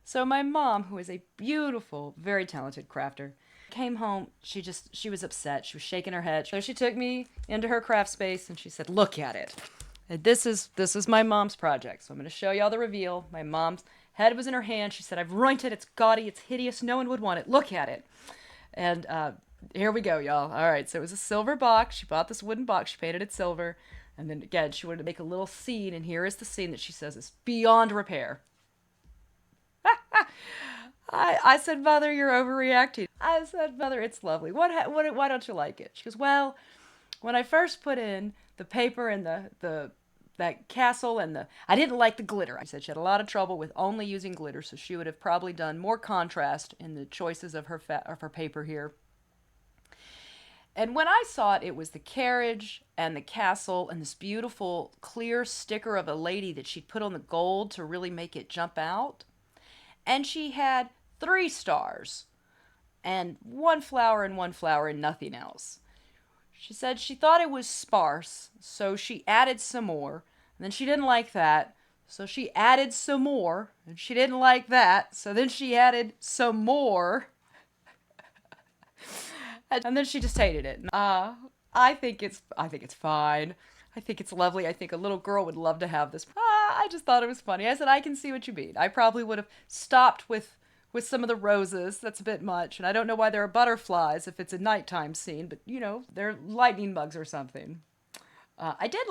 So my mom, who is a beautiful, very talented crafter, came home. She was upset. She was shaking her head. So she took me into her craft space and she said, "Look at it. This is my mom's project. So I'm going to show y'all the reveal." My mom's head was in her hand. She said, "I've ruined it. It's gaudy. It's hideous. No one would want it. Look at it." And here we go, y'all. All right, so it was a silver box. She bought this wooden box. She painted it silver. And then again, she wanted to make a little scene. And here is the scene that she says is beyond repair. I said, "Mother, you're overreacting." I said, "Mother, it's lovely. Why don't you like it?" She goes, "Well, when I first put in the paper and the that castle and I didn't like the glitter." I said she had a lot of trouble with only using glitter, so she would have probably done more contrast in the choices of her paper here. And when I saw it, it was the carriage and the castle and this beautiful clear sticker of a lady that she'd put on the gold to really make it jump out. And she had 3 stars and one flower and nothing else. She said she thought it was sparse, so she added some more. And then she didn't like that, so she added some more. And she didn't like that, so then she added some more. And then she just hated it. I think it's fine. I think it's lovely. I think a little girl would love to have this. I just thought it was funny. I said, "I can see what you mean." I probably would have stopped with some of the roses. That's a bit much. And I don't know why there are butterflies if it's a nighttime scene, but they're lightning bugs or something. I did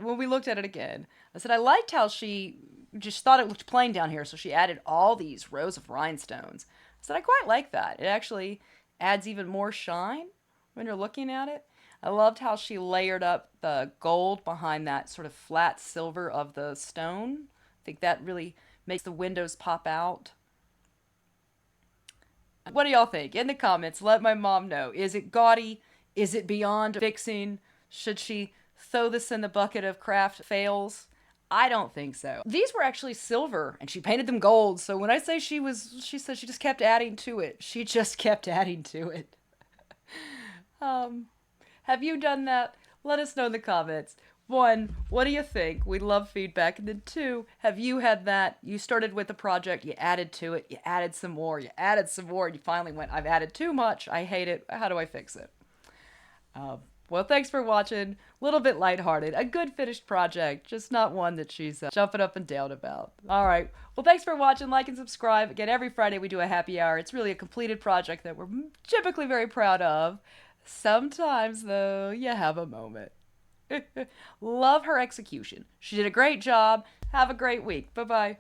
when we looked at it again, I said I liked how she just thought it looked plain down here, so she added all these rows of rhinestones. I said I quite like that. It actually adds even more shine when you're looking at it. I loved how she layered up the gold behind that sort of flat silver of the stone. I think that really makes the windows pop out. What do y'all think? In the comments, let my mom know. Is it gaudy? Is it beyond fixing? Should she throw this in the bucket of craft fails? I don't think so. These were actually silver and she painted them gold. So when I say she said she just kept adding to it. She just kept adding to it. Have you done that? Let us know in the comments. 1, what do you think? We love feedback. And then 2, have you had that? You started with a project, you added to it, you added some more, you added some more, and you finally went, "I've added too much. I hate it. How do I fix it?" Well, thanks for watching. A little bit lighthearted. A good finished project, just not one that she's jumping up and down about. All right. Well, thanks for watching. Like and subscribe. Again, every Friday we do a happy hour. It's really a completed project that we're typically very proud of. Sometimes, though, you have a moment. Love her execution. She did a great job. Have a great week. Bye-bye.